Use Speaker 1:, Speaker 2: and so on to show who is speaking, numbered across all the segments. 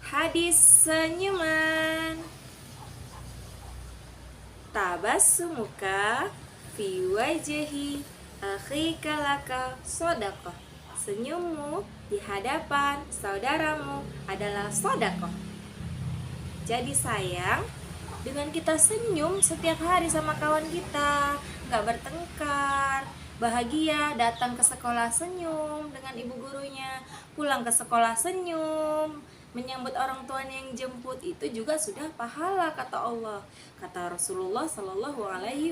Speaker 1: Hadis senyuman. Tabassumuka fi wajhi akhika laka shadaqah. Senyummu di hadapan saudaramu adalah sedekah. Jadi sayang, dengan kita senyum setiap hari sama kawan kita, nggak bertengkar, bahagia, datang ke sekolah senyum dengan ibu gurunya, pulang ke sekolah senyum, menyambut orang tuanya yang jemput, itu juga sudah pahala kata Allah. Kata Rasulullah Shallallahu Alaihi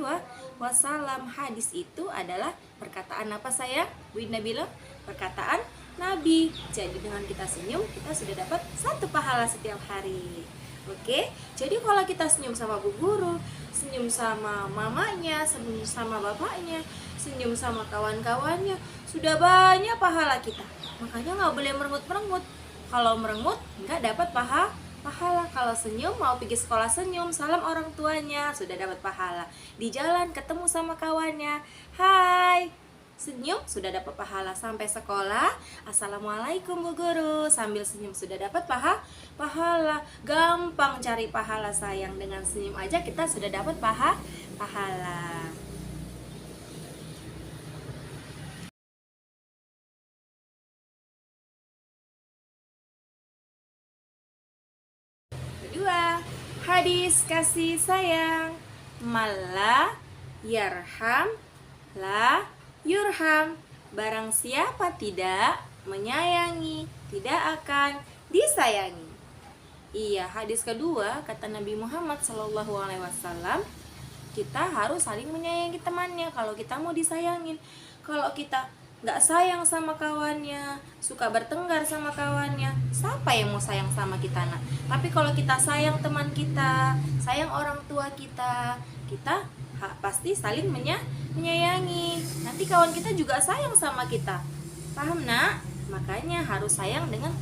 Speaker 1: Wasallam, hadis itu adalah perkataan apa sayang? Bu Indah bilang perkataan Nabi. Jadi dengan kita senyum, kita sudah dapat satu pahala setiap hari. Oke, jadi kalau kita senyum sama bu guru, senyum sama mamanya, senyum sama bapaknya, senyum sama kawan-kawannya, sudah banyak pahala kita. Makanya nggak boleh merengut-merengut. Kalau merengut nggak dapat pahala. Kalau senyum, mau pergi sekolah senyum, salam orang tuanya, sudah dapat pahala. Di jalan ketemu sama kawannya, hai, senyum sudah dapat pahala. Sampai sekolah, assalamualaikum bu guru, sambil senyum sudah dapat pahala. Gampang cari pahala sayang, dengan senyum aja kita sudah dapat pahala. Kedua, hadis kasih sayang. Malla yarham la yurham. Barang siapa tidak menyayangi, tidak akan disayangi. Iya, hadis kedua kata Nabi Muhammad SAW, kita harus saling menyayangi temannya kalau kita mau disayangin. Kalau kita nggak sayang sama kawannya, suka bertengkar sama kawannya, siapa yang mau sayang sama kita nak? Tapi kalau kita sayang teman kita, sayang orang tua kita, kita pasti saling menyayangi. Nanti kawan kita juga sayang sama kita. Paham nak? Makanya harus sayang dengan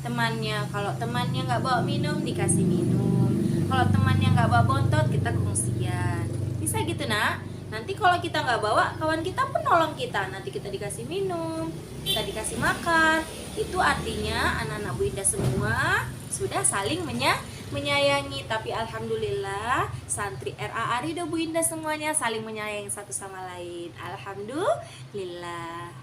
Speaker 1: temannya. Kalau temannya nggak bawa minum, dikasih minum. Kalau temannya nggak bawa bontot, kita kongsian. Bisa gitu nak? Nanti kalau kita nggak bawa, kawan kita pun nolong kita. Nanti kita dikasih minum, kita dikasih makan. Itu artinya anak-anak Bu Indah semua sudah saling menyayangi. Tapi alhamdulillah santri RA Arido Bu Indah semuanya saling menyayangi satu sama lain. Alhamdulillah.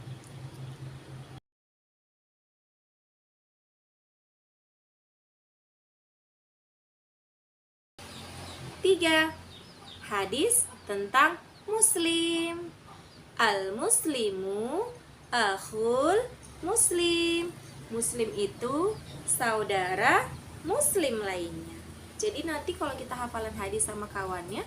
Speaker 1: Tiga, hadis tentang muslim. Al-muslimu akhul muslim. Muslim itu saudara muslim lainnya. Jadi nanti kalau kita hafalan hadis sama kawannya,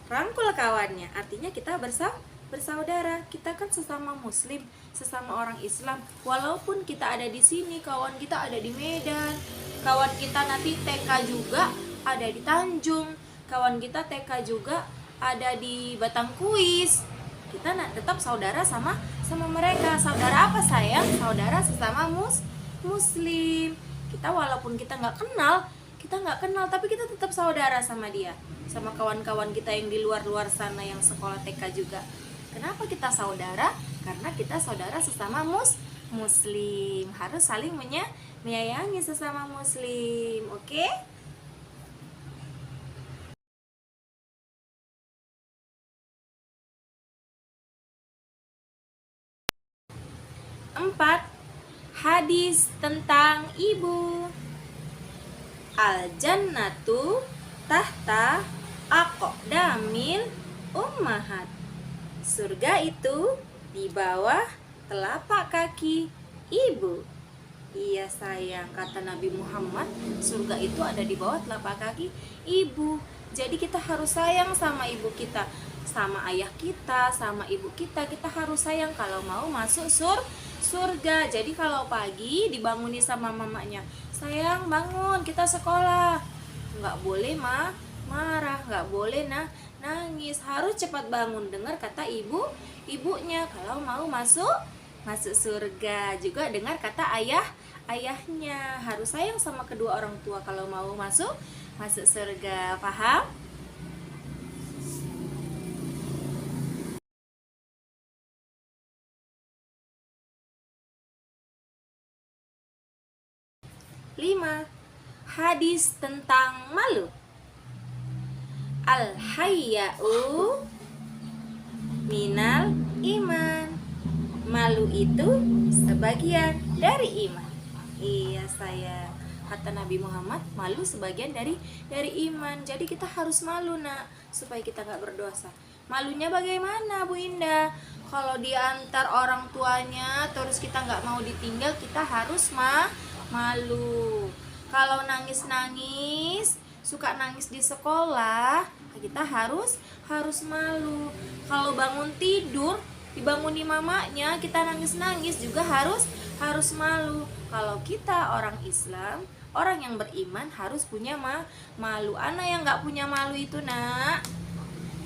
Speaker 1: rangkul kawannya, artinya kita bersaudara. Kita kan sesama muslim, sesama orang Islam. Walaupun kita ada di sini, kawan kita ada di Medan, kawan kita nanti TK juga ada di Tanjung, kawan kita TK juga ada di Batangkuis, kita tetap saudara sama mereka. Saudara apa sayang? Saudara sesama muslim. Kita walaupun kita nggak kenal, tapi kita tetap saudara sama dia, sama kawan-kawan kita yang di luar sana yang sekolah TK juga. Kenapa kita saudara? Karena kita saudara sesama muslim. Harus saling menyayangi sesama muslim. Oke? Empat, hadis tentang ibu. Al-jannatu tahta aqdamil ummahat. Surga itu di bawah telapak kaki ibu. Iya sayang, kata Nabi Muhammad, surga itu ada di bawah telapak kaki ibu. Jadi kita harus sayang sama ibu kita, sama ayah kita, sama ibu kita. Kita harus sayang kalau mau masuk surga. Jadi kalau pagi dibanguni sama mamanya, sayang bangun kita sekolah, nggak boleh marah, nggak boleh nangis, harus cepat bangun, dengar kata ibunya kalau mau masuk surga. Juga dengar kata ayahnya, harus sayang sama kedua orang tua kalau mau masuk surga. Paham? Lima, Hadis tentang malu. Al-hayya'u minal iman. Malu itu sebagian dari iman. Iya sayang, kata Nabi Muhammad, malu sebagian dari iman. Jadi kita harus malu nak, supaya kita gak berdosa. Malunya bagaimana Bu Indah? Kalau diantar orang tuanya terus kita gak mau ditinggal, kita harus malu. Kalau nangis-nangis, suka nangis di sekolah, kita harus malu. Kalau bangun tidur dibanguni mamanya, kita nangis-nangis juga harus malu. Kalau kita orang Islam, orang yang beriman harus punya malu. Anak yang nggak punya malu itu nak,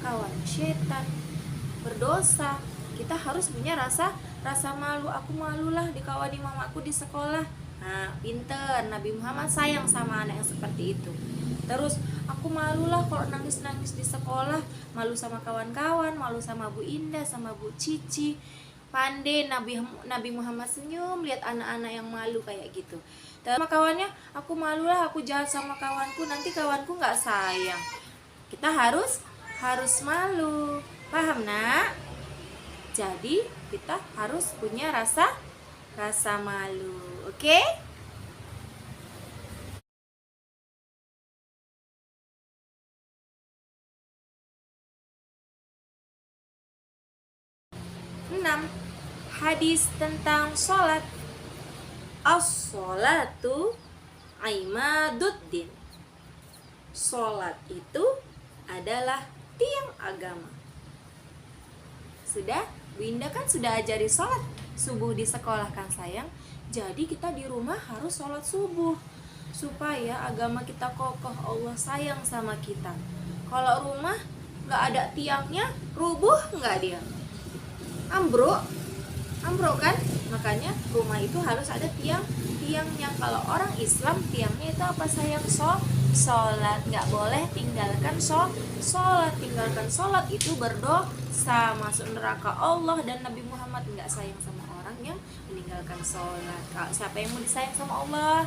Speaker 1: kawan setan, berdosa. Kita harus punya rasa malu. Aku malulah dikawani mamaku di sekolah. Nah, pinter. Nabi Muhammad sayang sama anak yang seperti itu. Terus aku malulah kalau nangis-nangis di sekolah, malu sama kawan-kawan, malu sama Bu Indah, sama Bu Cici. Pandai Nabi Muhammad senyum lihat anak-anak yang malu kayak gitu. Dan sama kawannya, aku malulah aku jahat sama kawanku, nanti kawanku nggak sayang. Kita harus malu. Paham nak? Jadi kita harus punya rasa malu. Oke? 6. Hadis tentang sholat. As-sholatu imaduddin. Sholat itu adalah tiang agama. Sudah? Bu Indah kan sudah ajari sholat subuh di sekolah kan sayang. Jadi kita di rumah harus sholat subuh supaya agama kita kokoh, Allah sayang sama kita. Kalau rumah gak ada tiangnya, rubuh gak dia? Ambruk kan? Makanya rumah itu harus ada tiangnya. Kalau orang Islam tiangnya itu apa sayang? Sholat. Nggak boleh tinggalkan sholat. Tinggalkan sholat itu berdosa, masuk neraka Allah. Dan Nabi Muhammad nggak sayang sama orang yang meninggalkan sholat. Kalau siapa yang mau disayang sama Allah,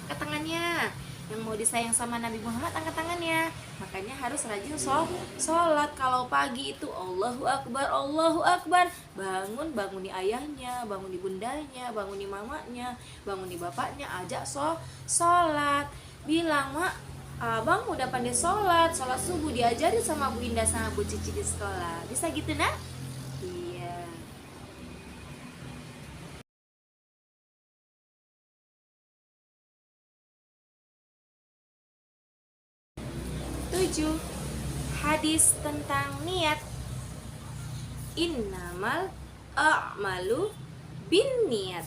Speaker 1: angkat tangannya. Yang mau disayang sama Nabi Muhammad, angkat tangannya. Makanya harus rajin sholat. Kalau pagi itu Allahu Akbar, banguni ayahnya, banguni bundanya, banguni mamanya, banguni bapaknya, ajak sholat. Bilang, mak, abang udah pandai sholat subuh diajari sama Bu Indah sama Bu Cici di sekolah. Bisa gitu nak? Iya. 7. Hadis tentang niat. Innamal a'malu binniyat.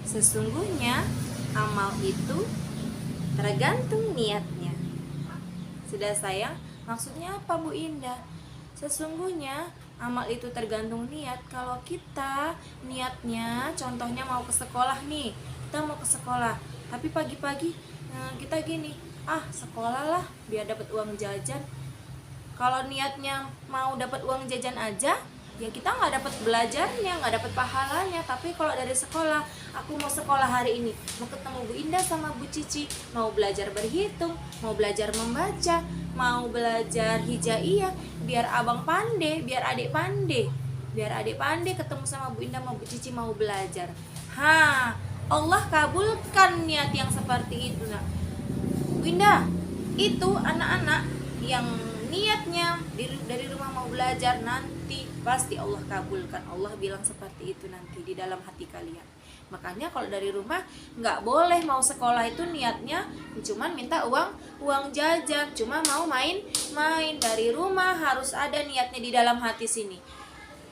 Speaker 1: Sesungguhnya amal itu tergantung niatnya. Sudah sayang? Maksudnya apa Bu Indah? Sesungguhnya amal itu tergantung niat. Kalau kita niatnya, contohnya mau ke sekolah nih, kita mau ke sekolah, tapi pagi-pagi kita gini, sekolah lah biar dapat uang jajan. Kalau niatnya mau dapat uang jajan aja, ya kita nggak dapat belajarnya, nggak dapat pahalanya. Tapi kalau dari sekolah, aku mau sekolah hari ini, mau ketemu Bu Indah sama Bu Cici, mau belajar berhitung, mau belajar membaca, mau belajar hijaiyah, biar abang pandai, biar adik pandai ketemu sama Bu Indah sama Bu Cici mau belajar. Allah kabulkan niat yang seperti itu nak. Bu Indah, itu anak-anak yang niatnya dari rumah mau belajar, nanti pasti Allah kabulkan. Allah bilang seperti itu nanti di dalam hati kalian. Makanya kalau dari rumah nggak boleh mau sekolah itu niatnya cuman minta uang jajan, cuma mau main. Dari rumah harus ada niatnya di dalam hati sini.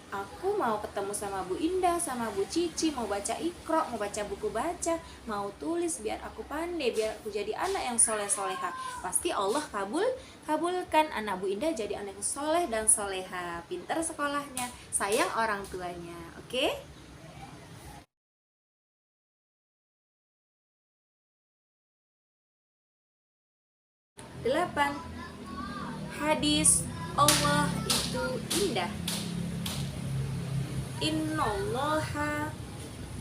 Speaker 1: Aku mau ketemu sama Bu Indah, sama Bu Cici, mau baca Iqra, mau baca buku baca, mau tulis biar aku pandai, biar aku jadi anak yang soleh-soleha. Pasti Allah kabulkan anak Bu Indah jadi anak yang soleh dan soleha, pintar sekolahnya, sayang orang tuanya. Oke? Delapan. Hadis Allah itu indah. Innallaha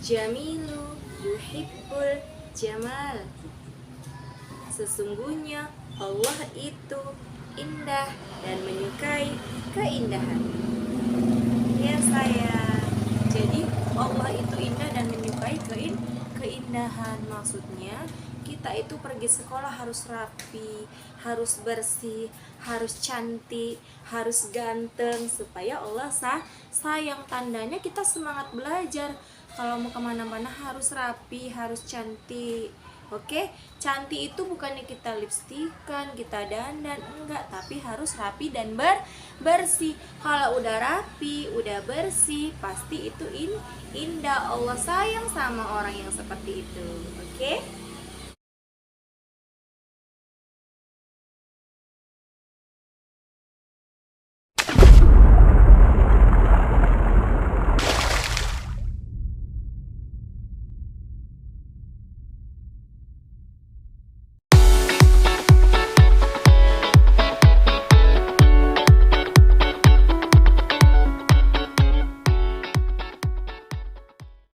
Speaker 1: jamilu yuhibbul jamal. Sesungguhnya Allah itu indah dan menyukai keindahan. Ya sayang. Jadi Allah itu indah dan menyukai keindahan. Maksudnya kita itu pergi sekolah harus rapi, harus bersih, harus cantik, harus ganteng, supaya Allah sayang. Tandanya kita semangat belajar. Kalau mau kemana-mana harus rapi, harus cantik. Oke, cantik itu bukannya kita lipstikan, kita dandan, enggak, tapi harus rapi dan bersih. Kalau udah rapi, udah bersih, pasti itu indah. Allah sayang sama orang yang seperti itu. Oke?